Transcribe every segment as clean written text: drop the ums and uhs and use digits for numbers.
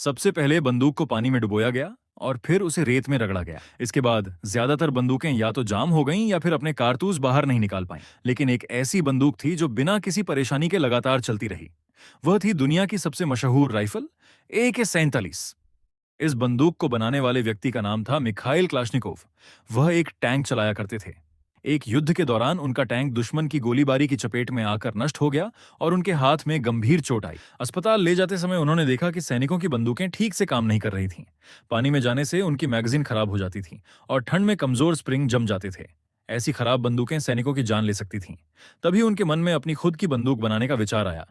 सबसे पहले बंदूक को पानी में डुबोया गया और फिर उसे रेत में रगड़ा गया। इसके बाद ज्यादातर बंदूकें या तो जाम हो गईं या फिर अपने कारतूस बाहर नहीं निकाल पाईं। लेकिन एक ऐसी बंदूक थी जो बिना किसी परेशानी के लगातार चलती रही। वह थी दुनिया की सबसे मशहूर राइफल AK-47। इस बंदूक को बनाने वाले व्यक्ति का नाम था मिखाइल क्लाशनिकोव। वह एक टैंक चलाया करते थे। एक युद्ध के दौरान उनका टैंक दुश्मन की गोलीबारी की चपेट में आकर नष्ट हो गया और उनके हाथ में गंभीर चोट आई। अस्पताल ले जाते समय उन्होंने देखा कि सैनिकों की बंदूकें ठीक से काम नहीं कर रही थीं। पानी में जाने से उनकी मैगजीन खराब हो जाती थी और ठंड में कमजोर स्प्रिंग जम जाते थे। ऐसी खराब बंदूकें सैनिकों की जान ले सकती थीं। तभी उनके मन में अपनी खुद की बंदूक बनाने का विचार आया।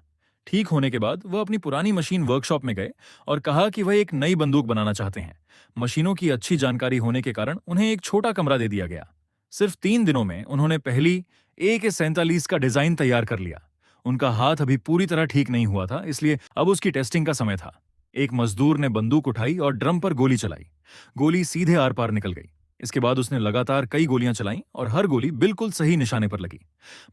ठीक होने के बाद वह अपनी पुरानी मशीन वर्कशॉप में गए और कहा कि वह एक नई बंदूक बनाना चाहते हैं। मशीनों की अच्छी जानकारी होने के कारण उन्हें एक छोटा कमरा दे दिया गया। सिर्फ 3 दिनों में उन्होंने पहली AK-47 का डिजाइन तैयार कर लिया। उनका हाथ अभी पूरी तरह ठीक नहीं हुआ था, इसलिए अब उसकी टेस्टिंग का समय था। एक मजदूर ने बंदूक उठाई और ड्रम पर गोली चलाई। गोली सीधे आर पार निकल गई। इसके बाद उसने लगातार कई गोलियां चलाईं और हर गोली बिल्कुल सही निशाने पर लगी।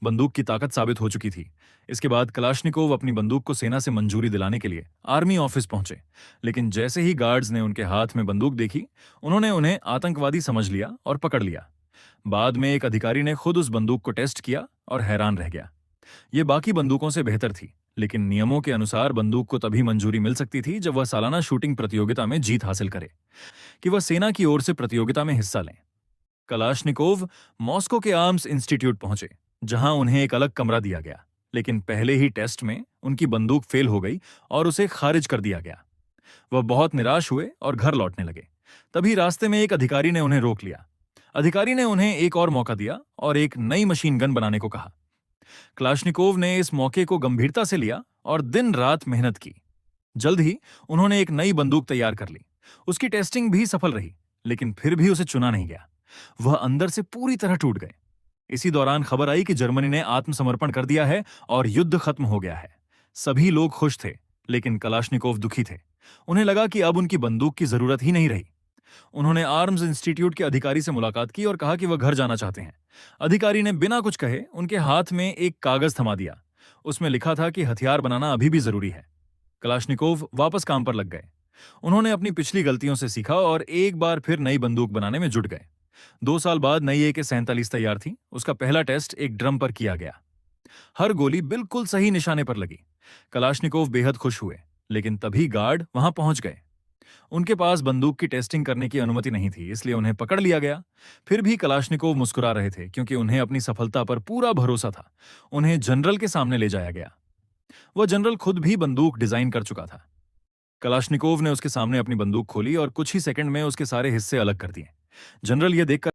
बंदूक की ताकत साबित हो चुकी थी। इसके बाद कलाशनिकोव अपनी बंदूक को सेना से मंजूरी दिलाने के लिए आर्मी ऑफिस पहुंचे। लेकिन जैसे ही गार्ड्स ने उनके हाथ में बंदूक देखी, उन्होंने उन्हें आतंकवादी समझ लिया और पकड़ लिया। बाद में एक अधिकारी ने खुद उस बंदूक को टेस्ट किया और हैरान रह गया। ये बाकी बंदूकों से बेहतर थी, लेकिन नियमों के अनुसार बंदूक को तभी मंजूरी मिल सकती थी जब वह सालाना शूटिंग प्रतियोगिता में जीत हासिल करे, कि वह सेना की ओर से प्रतियोगिता में हिस्सा लें। कलाशनिकोव मॉस्को के आर्म्स इंस्टीट्यूट पहुंचे, जहां उन्हें एक अलग कमरा दिया गया। लेकिन पहले ही टेस्ट में उनकी बंदूक फेल हो गई और उसे खारिज कर दिया गया। वह बहुत निराश हुए और घर लौटने लगे। तभी रास्ते में एक अधिकारी ने उन्हें रोक लिया। अधिकारी ने उन्हें एक और मौका दिया और एक नई मशीन गन बनाने को कहा। क्लाशनिकोव ने इस मौके को गंभीरता से लिया और दिन रात मेहनत की। जल्द ही उन्होंने एक नई बंदूक तैयार कर ली। उसकी टेस्टिंग भी सफल रही, लेकिन फिर भी उसे चुना नहीं गया। वह अंदर से पूरी तरह टूट गए। इसी दौरान खबर आई कि जर्मनी ने आत्मसमर्पण कर दिया है और युद्ध खत्म हो गया है। सभी लोग खुश थे, लेकिन कलाशनिकोव दुखी थे। उन्हें लगा कि अब उनकी बंदूक की जरूरत ही नहीं रही। उन्होंने आर्म्स इंस्टीट्यूट के अधिकारी से मुलाकात की और कहा कि वह घर जाना चाहते हैं। अधिकारी ने बिना कुछ कहे उनके हाथ में एक कागज थमा दिया। उसमें लिखा था कि हथियार बनाना अभी भी जरूरी है। कलाशनिकोव वापस काम पर लग गए। उन्होंने अपनी पिछली गलतियों से सीखा और एक बार फिर नई बंदूक बनाने में जुट गए। 2 साल बाद नई AK-47 तैयार थी। उसका पहला टेस्ट एक ड्रम पर किया गया। हर गोली बिल्कुल सही निशाने पर लगी। कलाशनिकोव बेहद खुश हुए, लेकिन तभी गार्ड वहां पहुंच गए। उनके पास बंदूक की टेस्टिंग करने की अनुमति नहीं थी, इसलिए उन्हें पकड़ लिया गया। फिर भी कलाशनिकोव मुस्कुरा रहे थे, क्योंकि उन्हें अपनी सफलता पर पूरा भरोसा था। उन्हें जनरल के सामने ले जाया गया। वह जनरल खुद भी बंदूक डिजाइन कर चुका था। कलाशनिकोव ने उसके सामने अपनी बंदूक खोली और कुछ ही सेकंड में उसके सारे हिस्से अलग कर दिए। जनरल यह देखकर